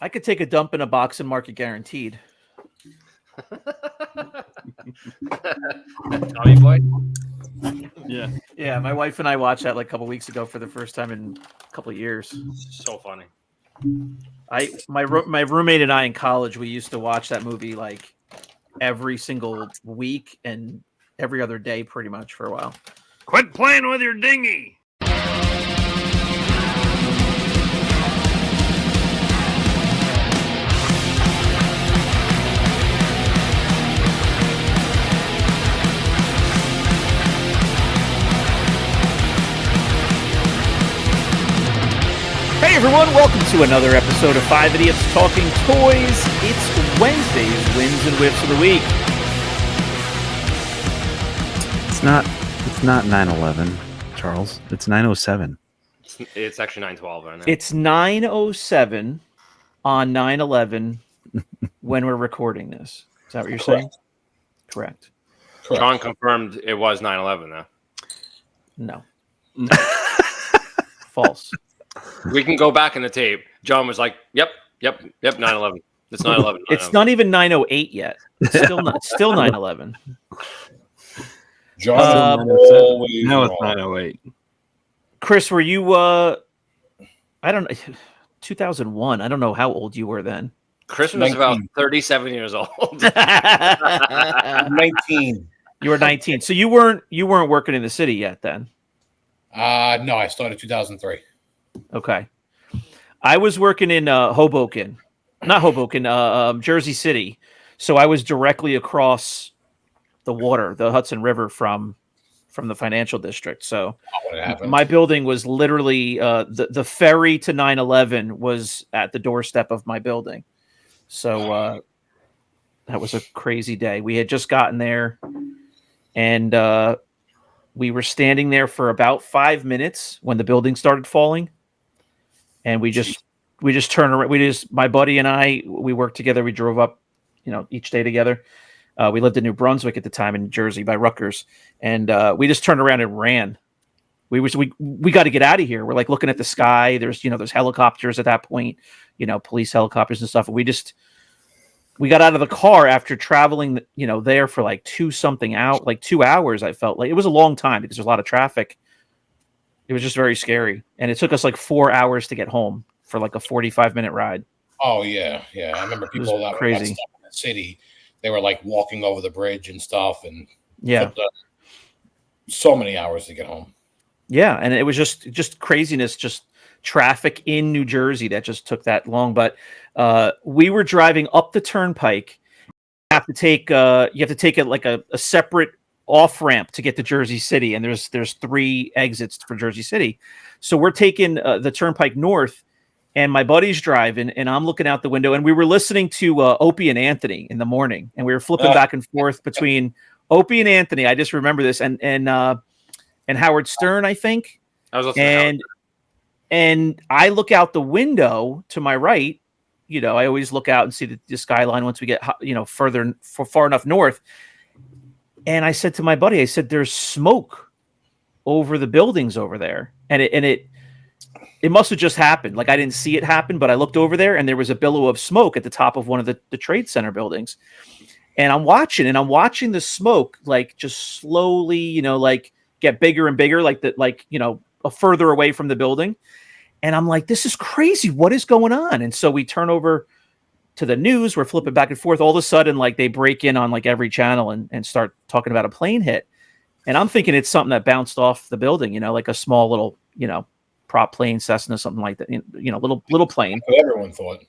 I could take a dump in a box and mark it guaranteed. Tommy boy. Yeah. My wife and I watched that like a couple weeks ago for the first time in a couple of years. So funny. My roommate and I in college, we used to watch that movie like every single week and every other day, pretty much for a while. Quit playing with your dinghy. Hey everyone, welcome to another episode of 5 Idiots Talking Toys. It's Wednesday's Wins and Wiffs of the Week. It's not 9/11, Charles. It's 9/07. It's actually 9/12 right now. It's 9:07 on 9/11 when we're recording this. Is that what you're saying? Correct. John confirmed it was 9/11 though. No. False. We can go back in the tape. John was like, yep, 9/11. It's 9/11. It's not even 9:08 yet. It's still 9/11. John, No, it's 9:08. Chris, were you I don't know, 2001. I don't know how old you were then. Chris was about 37 years old. 19. You were 19. So you weren't working in the city yet then. No, I started 2003. Okay. I was working in Jersey City. So I was directly across the water, the Hudson River from the financial district. So my building was literally the ferry to 9/11 was at the doorstep of my building. So that was a crazy day. We had just gotten there and we were standing there for about 5 minutes when the building started falling. And we just turned around. My buddy and I, we worked together. We drove up, each day together. We lived in New Brunswick at the time in Jersey by Rutgers. And we just turned around and ran. We got to get out of here. We're like looking at the sky. There's helicopters at that point, police helicopters and stuff. And we got out of the car after traveling, there for like 2 hours. I felt like it was a long time because there's a lot of traffic. It was just very scary. And it took us like 4 hours to get home for like a 45-minute ride. Oh, yeah. Yeah. I remember people that were stuck in the city. They were like walking over the bridge and stuff. And yeah, so many hours to get home. Yeah. And it was just craziness, just traffic in New Jersey that just took that long. But we were driving up the turnpike. You have to take a separate off ramp to get to Jersey City, and there's 3 exits for Jersey City. So we're taking the turnpike north, and my buddy's driving, and I'm looking out the window, and we were listening to Opie and Anthony in the morning, and we were flipping back and forth between Opie and Anthony. I just remember this, and Howard Stern, I think. I was listening and I look out the window to my right. I always look out and see the skyline once we get far enough north. And I said to my buddy, there's smoke over the buildings over there. And it must have just happened. Like I didn't see it happen, but I looked over there and there was a billow of smoke at the top of one of the trade center buildings. And I'm watching the smoke, like just slowly, like get bigger and bigger, further away from the building. And I'm like, this is crazy. What is going on? And so we turn over to the news. We're flipping back and forth. All of a sudden, like they break in on like every channel and start talking about a plane hit. And I'm thinking it's something that bounced off the building, like a small little, prop plane, Cessna, something like that, little plane. That's what everyone thought.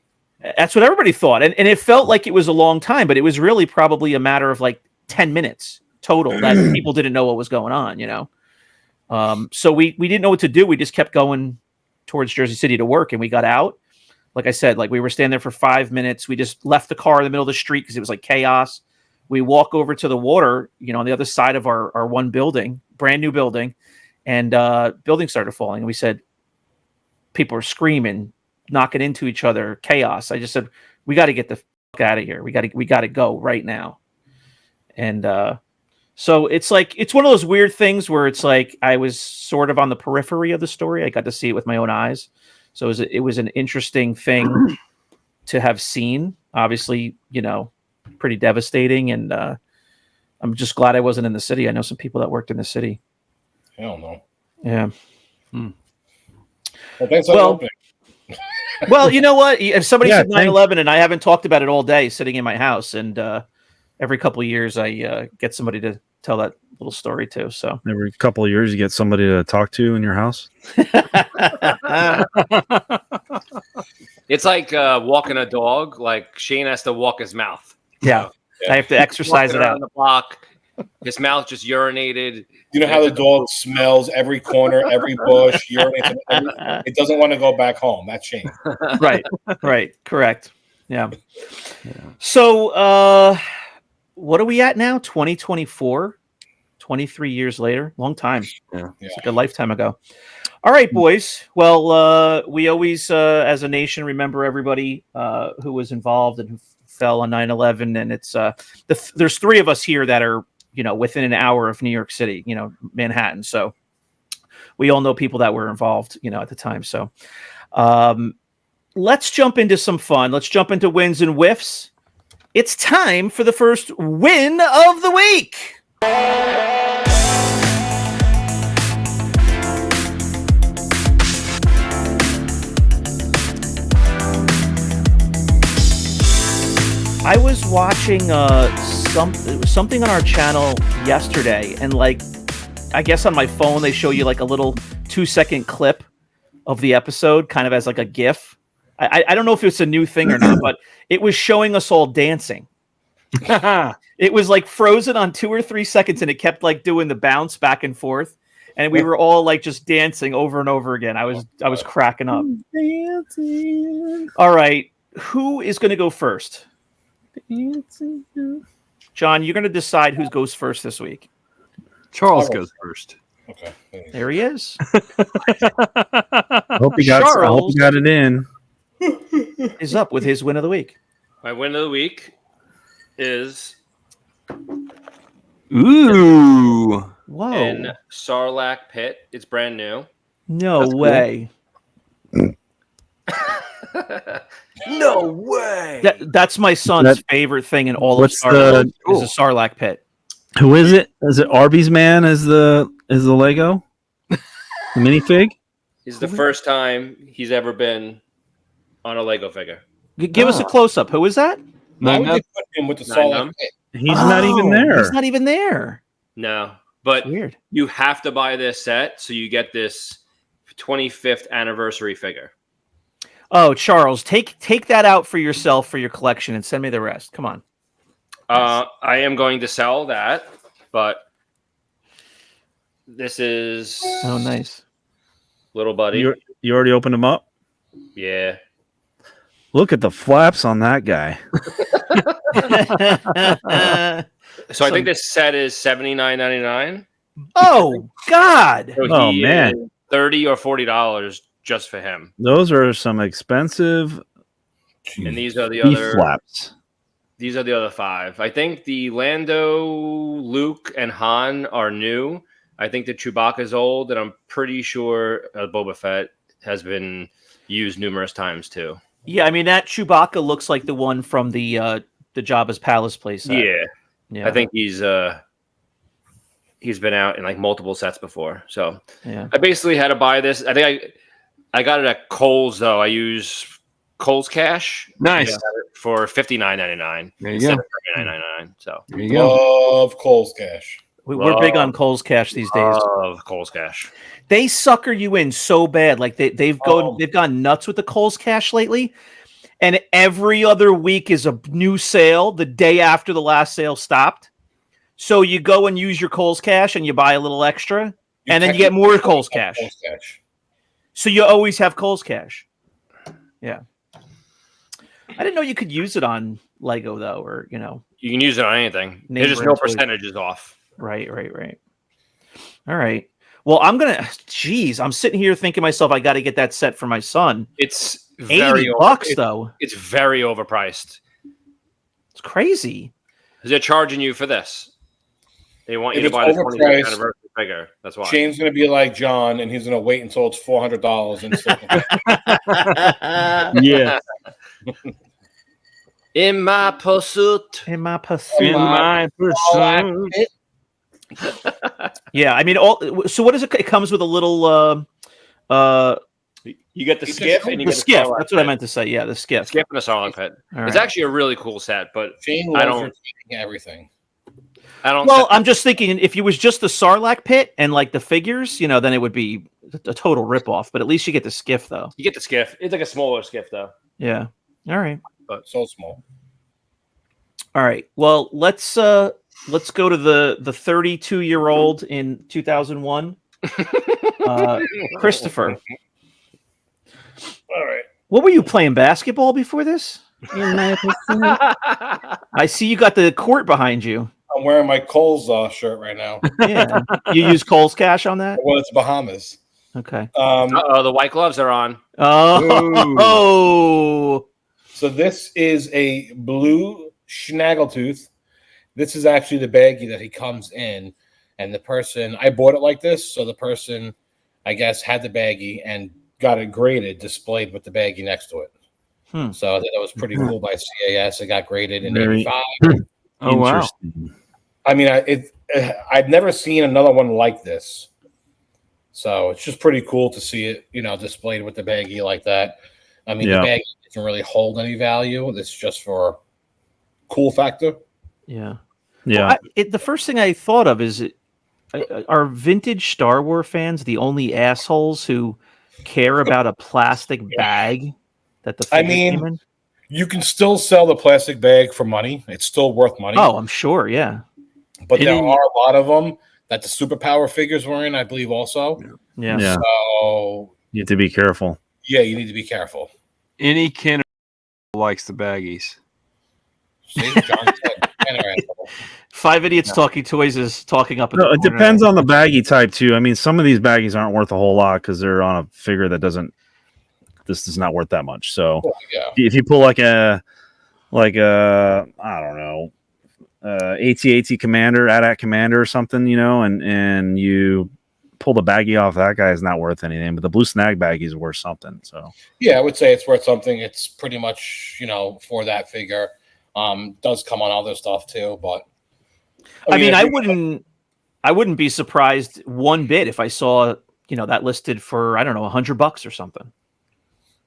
That's what everybody thought. And it felt like it was a long time, but it was really probably a matter of like 10 minutes total that people didn't know what was going on, So we didn't know what to do. We just kept going towards Jersey City to work, and we got out. Like I said, like we were standing there for 5 minutes. We just left the car in the middle of the street because it was like chaos. We walk over to the water, on the other side of our one building, brand new building, and building started falling. And we said, people are screaming, knocking into each other, chaos. I just said, we got to get the fuck out of here. We got to go right now. And so it's like, it's one of those weird things where it's like I was sort of on the periphery of the story. I got to see it with my own eyes. So it was an interesting thing have seen. Obviously, pretty devastating, and I'm just glad I wasn't in the city. I know some people that worked in the city. Hell no. Yeah. Well, thanks for opening. Well, you know what? If somebody said 9/11 and I haven't talked about it all day sitting in my house, and every couple of years I get somebody to tell that little story too. So every couple of years you get somebody to talk to in your house. It's like walking a dog. Like Shane has to walk his mouth. Yeah. I have to exercise it out. The block. His mouth just urinated. You know how the dog smells every corner, every bush, urinates. It doesn't want to go back home. That's Shane. Right. Correct. Yeah. So, what are we at now? 2024, 23 years later. Long time. Yeah. It's like a lifetime ago. All right, boys. Well, we always, as a nation, remember everybody who was involved and who fell on 9/11. And it's there's three of us here that are, within an hour of New York City, Manhattan. So we all know people that were involved, at the time. So let's jump into some fun. Let's jump into wins and whiffs. It's time for the first win of the week. I was watching something on our channel yesterday, and I guess on my phone they show you like a little 2-second clip of the episode, kind of as like a GIF. I don't know if it's a new thing or not, but it was showing us all dancing. It was like frozen on 2 or 3 seconds, and it kept like doing the bounce back and forth, and we were all like just dancing over and over again. I was cracking up. Dancing. All right, who is going to go first? John, you're going to decide who goes first this week. Charles goes first. Okay. There he is. I hope he got it in. Is up with his win of the week. My win of the week is Ooh. Whoa. in Sarlacc Pit. It's brand new. No way. Cool. No way. That's my son's favorite thing in all of Star Wars is a Sarlacc Pit. Who is it? Is it Arby's Man as the Lego? The minifig? It's the first time he's ever been on a Lego figure. Give us a close-up. Who is that? Why would they put him with the Sarlacc Pit? He's not even there. He's not even there. No, but weird. You have to buy this set so you get this 25th anniversary figure. Oh, Charles, take that out for yourself for your collection and send me the rest. Come on. I am going to sell that, but this is nice. Little buddy. You already opened them up? Yeah. Look at the flaps on that guy. So I think this set is $79.99. Oh God! So man, $30 or $40 just for him. Those are some expensive. And these are the other flaps. These are the other 5. I think the Lando, Luke, and Han are new. I think the Chewbacca's old, and I'm pretty sure Boba Fett has been used numerous times too. Yeah, I mean that Chewbacca looks like the one from the Jabba's Palace place. Yeah. I think he's been out in like multiple sets before. So yeah. I basically had to buy this. I think I got it at Kohl's though. I use Kohl's Cash. Nice. For $59.99. There you go. $39.99. So there you go. Love Kohl's Cash. We're big on Kohl's Cash these days. Love Kohl's Cash. They sucker you in so bad. Like they've gone nuts with the Kohl's Cash lately. And every other week is a new sale the day after the last sale stopped. So you go and use your Kohl's Cash and you buy a little extra, and then you get more Kohl's Cash. So you always have Kohl's Cash. Yeah. I didn't know you could use it on Lego though, or you can use it on anything. There's just no percentages off. Right. All right. Well, I'm sitting here thinking to myself, I got to get that set for my son. It's $80 though. It's very overpriced. It's crazy. They're charging you for this. They want you to buy the 25th anniversary figure. That's why. Shane's going to be like John, and he's going to wait until it's $400 and stuff. Yeah. In my pursuit. In my pursuit. In my pursuit. Yeah, I mean, so what is it? It comes with a little. You get the skiff and you The get skiff. Sarlacc That's what I pit. meant to say. Yeah, the skiff. Skiff and a Sarlacc pit. All It's right. actually a really cool set, but Shane I loves don't. everything. I don't. Well, I'm just thinking if it was just the Sarlacc pit and like the figures, then it would be a total ripoff. But at least you get the skiff, though. You get the skiff. It's like a smaller skiff, though. Yeah. All right. But so small. All right. Well, let's go to the 32-year-old in 2001, Christopher. All right. What were you playing basketball before this? I see you got the court behind you. I'm wearing my Coles shirt right now. Yeah. You use Cole's Cash on that? Well, it's Bahamas. Okay. The white gloves are on. Oh. So this is a blue Snaggletooth. This is actually the baggie that he comes in, and the person I bought it like this. So the person, I guess, had the baggie and got it graded, displayed with the baggie next to it. So I think that was pretty cool by CAS. It got graded in '85. Oh wow! I mean, I'd never seen another one like this. So it's just pretty cool to see it, displayed with the baggie like that. I mean, the baggie doesn't really hold any value. It's just for cool factor. Yeah. Yeah. Well, the first thing I thought of is, are vintage Star Wars fans the only assholes who care about a plastic bag that the figure came in? You can still sell the plastic bag for money. It's still worth money. Oh, I'm sure. Yeah. But there are a lot of them that the superpower figures were in, I believe, also. Yeah. So you have to be careful. Yeah, you need to be careful. Any Kenner likes the baggies. See, John said Kenner. Five Idiots Talking Toys is talking up. No, it depends on the baggie type too. I mean, some of these baggies aren't worth a whole lot because they're on a figure that doesn't. This is not worth that much. So if you pull like a I don't know, AT-AT Commander, AT-AT Commander or something, and you pull the baggie off, that guy is not worth anything. But the blue snag baggie is worth something. So yeah, I would say it's worth something. It's pretty much for that figure. Does come on other stuff too, but I mean, I wouldn't be surprised one bit if I saw that listed for, I don't know, $100 or something.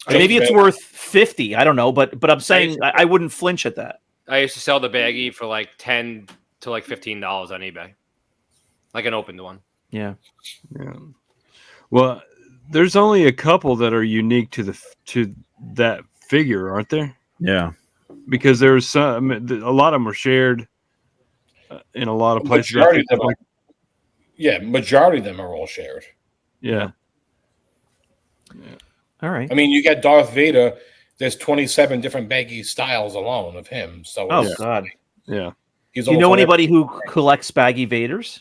Maybe it's worth 50. I don't know, but I'm saying I wouldn't flinch at that. I used to sell the baggie for like $10 to like $15 on eBay, like an opened one. Yeah. Well, there's only a couple that are unique to that figure, aren't there? Yeah. Because there's some, a lot of them are shared in a lot of places. Majority of them are all shared. Yeah. All right. I mean, you get Darth Vader. There's 27 different baggy styles alone of him. So God. Yeah. Do you know anybody who collects baggy Vaders?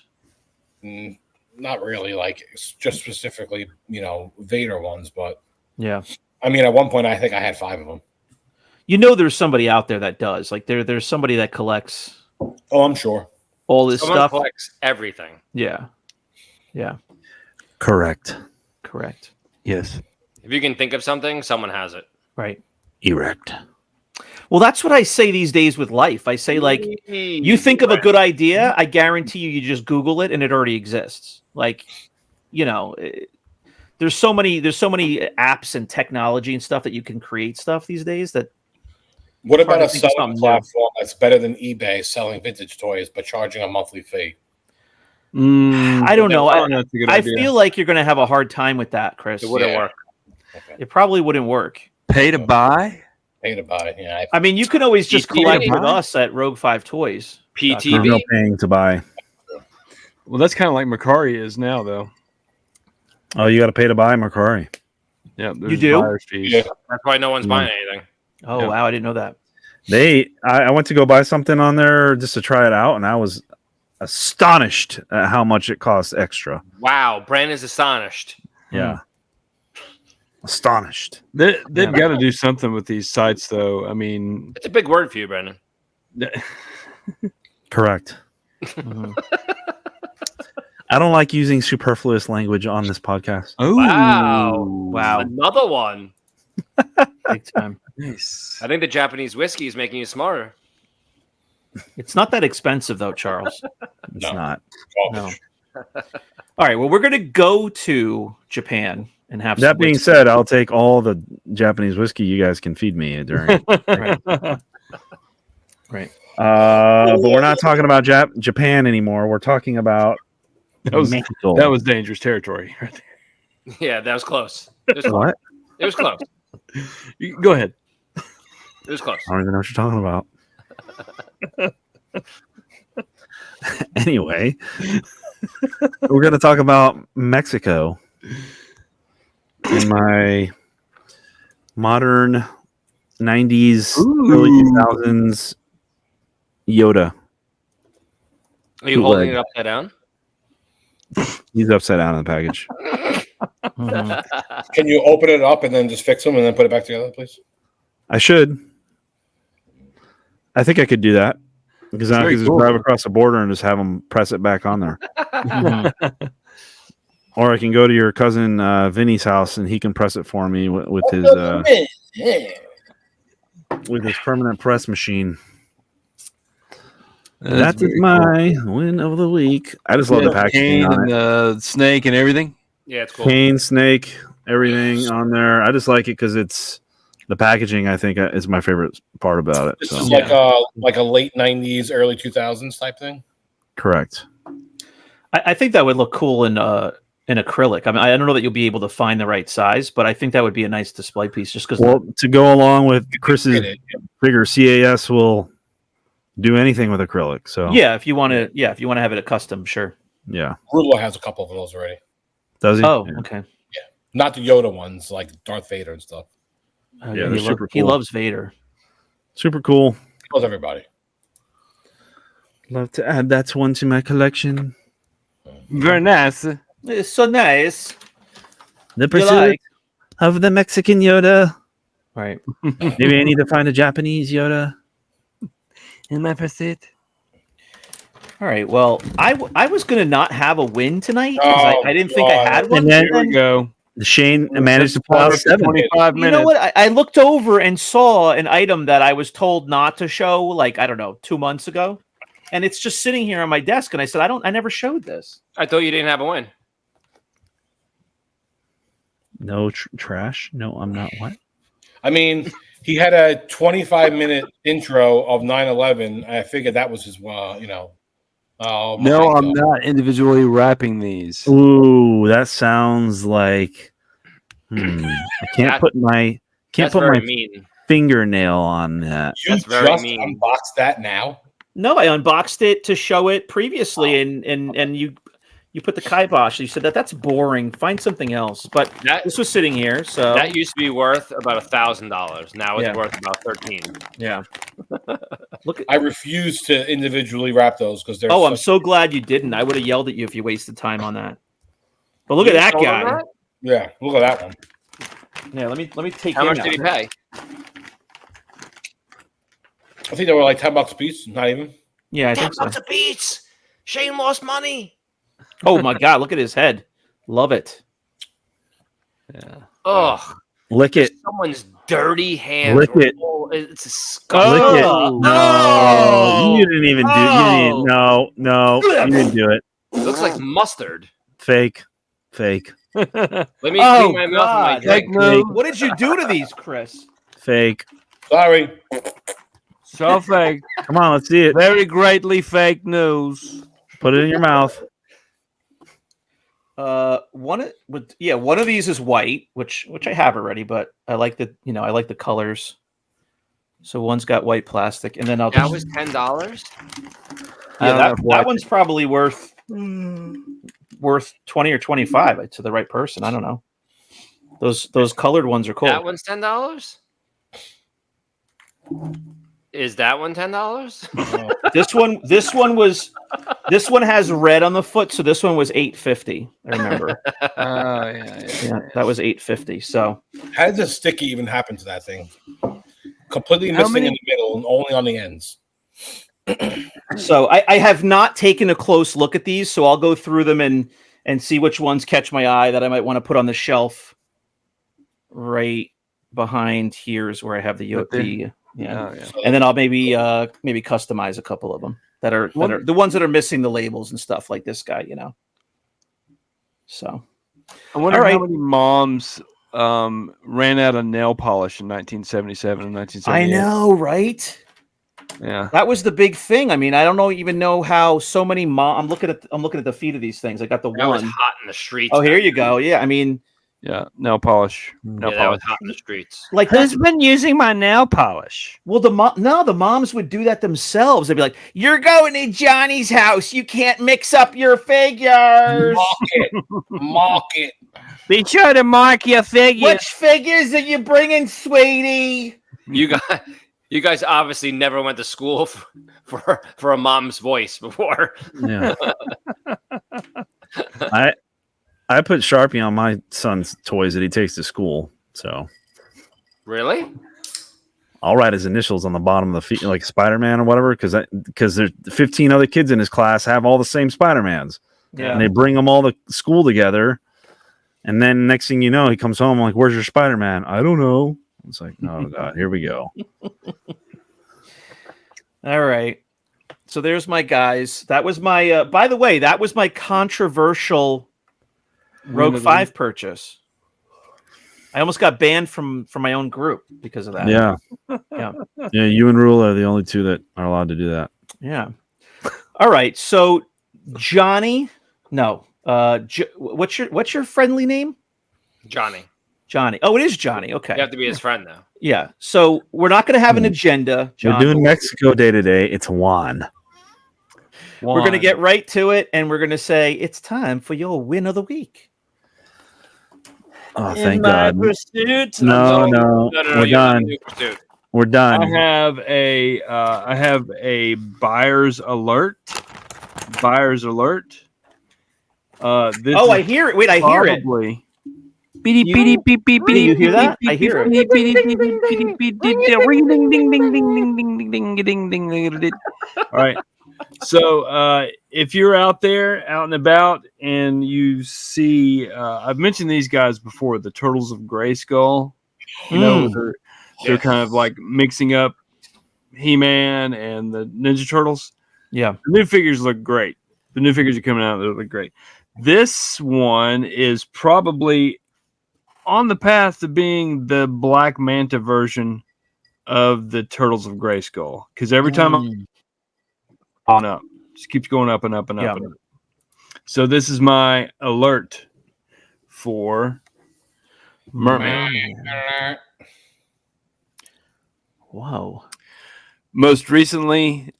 Not really, like just specifically, Vader ones, but yeah. I mean, at one point, I think I had 5 of them. There's somebody out there that does. Like there's somebody that collects. Oh, I'm sure. All this Someone stuff. collects everything. Yeah. Yeah. Correct. Yes. If you can think of something, someone has it. Right. Erect. Well, that's what I say these days with life. I say, like, you think of a good idea, I guarantee you just Google it and it already exists. Like, there's so many apps and technology and stuff that you can create stuff these days that. What about a selling platform that's better than eBay selling vintage toys but charging a monthly fee? I don't know. I feel like you're going to have a hard time with that, Chris. It wouldn't work. Okay. It probably wouldn't work. Pay to buy? Pay to buy. Yeah. I mean, you can always just collect with us at Rogue 5 Toys. PTB. No paying to buy. Well, that's kind of like Macari is now, though. Oh, you got to pay to buy Macari. Yeah, you do. Buyer's fees. Yeah. That's why no one's buying anything. Oh Yeah. wow, I didn't know that. I went to go buy something on there just to try it out, and I was astonished at how much it costs extra. Wow, Brandon's astonished. Yeah. Astonished. They've got to do something with these sites, though. I mean, It's a big word for you, Brandon. Correct. I don't like using superfluous language on this podcast. oh Wow. Wow. Another one. Big time. Nice. I think the Japanese whiskey is making you smarter. It's not that expensive though, Charles. It's not. No. All right. Well, we're gonna go to Japan and have. That some being whiskey. said, I'll take all the Japanese whiskey you guys can feed me during. Right. But we're not talking about Japan anymore. We're talking about That was Mexico. that was dangerous territory. Right there. Yeah, that was close. It was close. What? It was close. Go ahead. It was close. I don't even know what you're talking about. Anyway, we're going to talk about Mexico in my modern 90s, early 2000s Yoda. Are you holding it upside down? He's upside down in the package. Can you open it up and then just fix them and then put it back together, please? I should. I think I could do that because I could just drive across the border and just have them press it back on there. Or I can go to your cousin Vinny's house and he can press it for me with his permanent press machine. That is my win of the week. I just love the packaging on and the snake and everything. Yeah, it's cool. Cane, snake, everything on there. I just like it because it's the packaging. I think is my favorite part about it. This So. is like a late 90s, early 2000s type thing. Correct. I think that would look cool in acrylic. I mean, I don't know that you'll be able to find the right size, but I think that would be a nice display piece. Just because. Well, to go along with Chris's figure, CAS will do anything with acrylic. So yeah, if you want to have it a custom, sure. Yeah, Rudlo has a couple of those already. Does he? Oh, Yeah. okay. Not the Yoda ones, like Darth Vader and stuff. Yeah, they're super He cool. loves Vader. Super cool. He loves everybody. Love to add that one to my collection. Very nice. It's so nice. The pursuit of the Mexican Yoda. Right. Maybe I need to find a Japanese Yoda. In my pursuit. All right. Well, I was gonna not have a win tonight because I didn't think I had one. And then- Here we go. Shane managed to pull out 7. 25 You minutes. know what? I looked over and saw an item that I was told not to show, like, I don't know, 2 months ago. And it's just sitting here on my desk. And I said, I never showed this. I thought you didn't have a win. No trash. No, I'm not. What? I mean, he had a 25-minute intro of 9/11. I figured that was his, Oh, No, my I'm God. not individually wrapping these. Ooh, that sounds like. I can't put my mean. fingernail on that. You That's very just mean. unboxed that now? No, I unboxed it to show it previously, and you put the kibosh. You said that's boring. Find something else. But this was sitting here, so That used to be worth about $1,000. Now it's Yeah. worth about 13. yeah. Look at. I refuse to individually wrap those because they're. Oh, I'm so glad you didn't. I would have yelled at you if you wasted time on that. But look at that sold guy. on that? Yeah, look at that one. Yeah, let me take. How him much out. did he pay? I think they were like $10 a piece. Not even. Yeah, I think so. $10 a piece. Shane lost money. Oh my God, look at his head. Love it. Yeah. Oh, Lick it. someone's dirty hands. Lick it. Oh, it's disgusting. Lick it. Oh. No, you didn't even do. Oh. No, you didn't do it. It looks like mustard. Fake. Let me Oh, clean my mouth and my God. drink. No. What did you do to these, Chris? Fake. Sorry. So fake. Come on, let's see it. Very greatly fake news. Put it in your mouth. One of these is white, which I have already, but I like the colors. So one's got white plastic, and then I'll That was $10. yeah, that one's probably worth 20 or 25 to the right person. I don't know. Those colored ones are cool. That one's $10. Is that one $10? This one has red on the foot, so this one was $8.50. I remember. Yeah. That was $8.50. So How did the sticky even happen to that thing? Completely missing in the middle and only on the ends. So I have not taken a close look at these, so I'll go through them and see which ones catch my eye that I might want to put on the shelf right behind here is where I have the Yoda. Yeah. Oh, yeah. And then I'll maybe customize a couple of them that are the ones that are missing the labels and stuff, like this guy, So I wonder how many moms ran out of nail polish in 1977 and 1978. I know, right? Yeah, that was the big thing. I mean, I don't even know how so many I'm looking at the feet of these things. I got the that one. was hot in the streets. Oh, here you go. Yeah, I mean, yeah, nail polish. That was hot in the streets. Like, who's been using my nail polish? Well, the moms would do that themselves. They'd be like, "You're going to Johnny's house. You can't mix up your figures. Mark it. Be sure to mark your figures. Which figures are you bringing, sweetie?" You guys obviously never went to school for a mom's voice before. Yeah. I put Sharpie on my son's toys that he takes to school. So Really? I'll write his initials on the bottom of the feet, like Spider-Man or whatever, because there's 15 other kids in his class have all the same Spider-Mans. Yeah. And they bring them all to school together. And then next thing you know, he comes home like, "Where's your Spider-Man?" "I don't know." It's like, oh God, here we go. All right. So there's my guys. That was my, by the way, that was my controversial Rogue 5 purchase. I almost got banned from my own group because of that. Yeah. Yeah. You and Rule are the only two that are allowed to do that. Yeah. All right. So Johnny, no. What's your friendly name? Johnny. Oh, it is Johnny. Okay. You have to be his friend now. Yeah. So we're not going to have an agenda. John. We're doing Mexico Day today. It's Juan. We're going to get right to it, and we're going to say it's time for your win of the week. Oh, thank God. Pursuit. No, we're done. We're done. I have a buyer's alert. Buyer's alert. I hear it. Wait, I hear it. Do you hear that? I hear it. All right. So if you're out there, out and about, and you see, I've mentioned these guys before, the Turtles of Grayskull. They're kind of like mixing up He-Man and the Ninja Turtles. Yeah. The new figures look great. The new figures are coming out. They look great. This one is probably on the path to being the Black Manta version of the Turtles of Grayskull. Because every time on up, just keeps going up and up and up and up. So this is my alert for Merman. Wow. Most recently,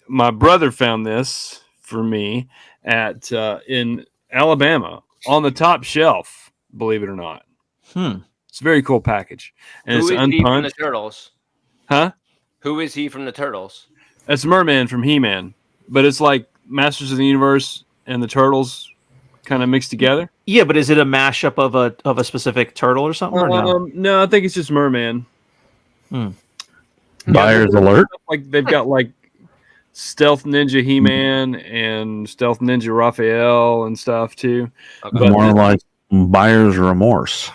my brother found this for me in Alabama on the top shelf. Believe it or not. It's a very cool package. And Who it's is unpunched. he from the Turtles? Huh? Who is he from the Turtles? That's Merman from He-Man. But it's like Masters of the Universe and the Turtles kind of mixed together. Yeah, but is it a mashup of a specific turtle or something? Or no? No, I think it's just Merman. Buyer's alert. Like they've got like Stealth Ninja He-Man and Stealth Ninja Raphael and stuff too. Okay. But more like buyer's remorse.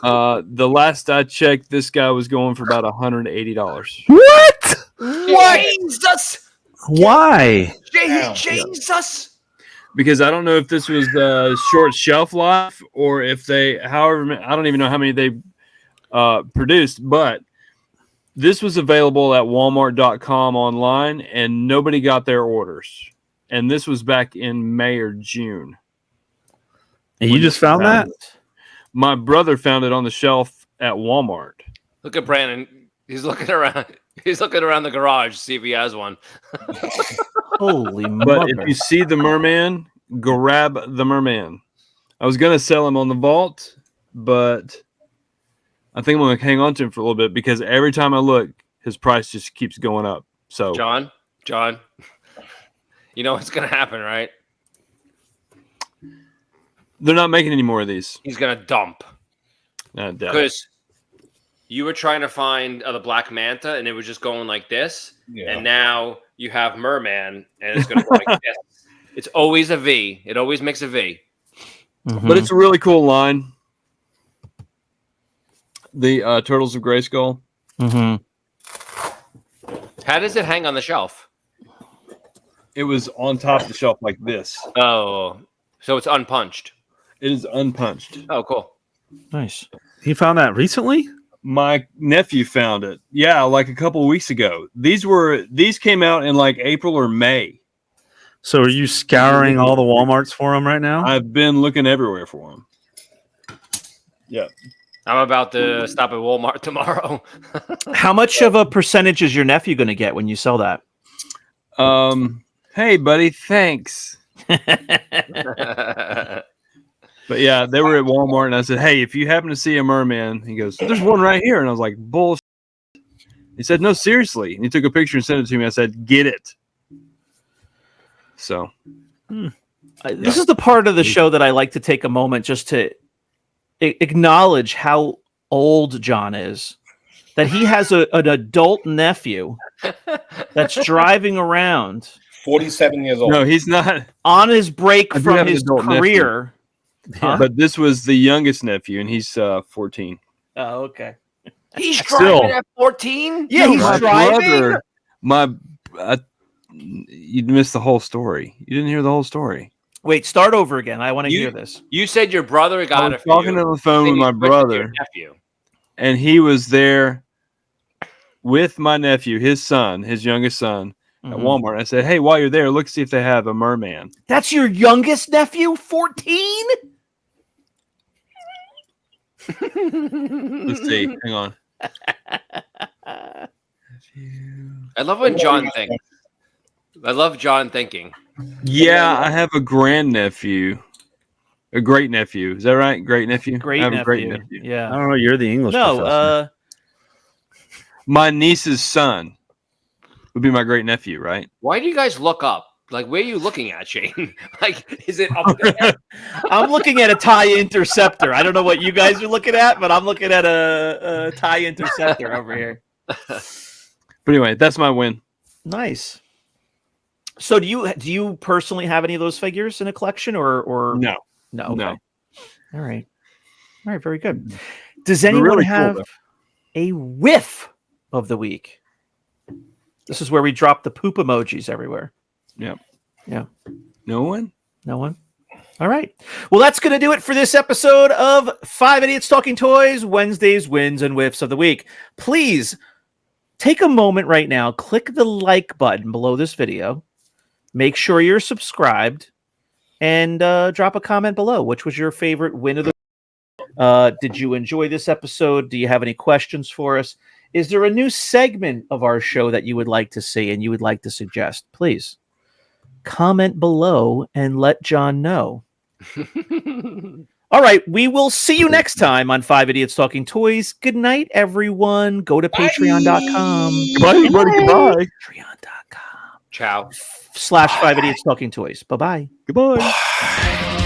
The last I checked, this guy was going for about $180. What? Jesus! Why? Jesus! Because I don't know if this was short shelf life or if they, I don't even know how many they produced, but this was available at Walmart.com online, and nobody got their orders. And this was back in May or June. And you just found that? My brother found it on the shelf at Walmart. Look at Brandon. He's looking around. He's looking around the garage to see if he has one. Holy But mother. if you see the Merman, grab the Merman. I was going to sell him on the vault, but I think I'm going to hang on to him for a little bit because every time I look, his price just keeps going up. So, John, you know what's going to happen, right? they're not making any more of these. He's going to dump. Because you were trying to find the Black Manta, and it was just going like this. Yeah. And now you have Merman, and it's going to go like this. It's always a V. It always makes a V. Mm-hmm. But it's a really cool line. The Turtles of Grayskull. Mm-hmm. How does it hang on the shelf? It was on top of the shelf like this. Oh, so it's unpunched. It is unpunched. Oh, cool. Nice. He found that recently? My nephew found it. Yeah, like a couple of weeks ago. These came out in like April or May. So are you scouring all the Walmarts for him right now? I've been looking everywhere for them. Yeah. I'm about to stop at Walmart tomorrow. How much of a percentage is your nephew going to get when you sell that? Hey, buddy, thanks. But yeah, they were at Walmart, and I said, "Hey, if you happen to see a merman," he goes, "There's one right here," and I was like, "Bullshit." He said, "No, seriously," and he took a picture and sent it to me. I said, "Get it." So, this is the part of the show that I like to take a moment just to acknowledge how old John is. That he has an adult nephew that's driving around. 47 years old. no, he's not. On his break I do from have an his adult career. Yeah. But this was the youngest nephew, and he's 14. Oh, okay. He's Still. driving at 14? Yeah, he's My driving. brother, you missed the whole story. You didn't hear the whole story. Wait, start over again. I want to hear this. You said your brother I got was it for talking you. on the phone Then with you my switched to your brother, nephew. and he was there with my nephew, his son, his youngest son, at Mhm. Walmart. I said, "Hey, while you're there, look see if they have a merman." That's your youngest nephew? 14? Let's see. Hang on. I love when John thinks. I love John thinking. Yeah, I have a grandnephew, a great nephew. Is that right? Great nephew. Great I have nephew. a great nephew. I Yeah. don't know. You're the English professor. No, My niece's son would be my great nephew, right? Why do you guys look up? Like, where are you looking at, Shane? Like, is it up there? I'm looking at a TIE Interceptor. I don't know what you guys are looking at, but I'm looking at a TIE Interceptor over here. But anyway, that's my win. Nice. So do you personally have any of those figures in a collection or No, no? Okay. no. All right. Very good. Does They're anyone really cool, have though. a whiff of the week? This is where we drop the poop emojis everywhere. No one? No one? All right. Well, that's going to do it for this episode of 5 Idiots Talking Toys, Wednesday's Wins and Wiffs of the Week. Please take a moment right now, click the like button below this video, make sure you're subscribed, and drop a comment below. Which was your favorite win of the week? Did you enjoy this episode? Do you have any questions for us? Is there a new segment of our show that you would like to see and you would like to suggest? Please comment below and let John know. All right, we will see you next time on 5 Idiots Talking Toys. Good night, everyone. Go to patreon.com. Goodbye, everybody. Goodbye. Patreon.com Ciao. /5 Idiots Talking Toys. Bye-bye. Goodbye.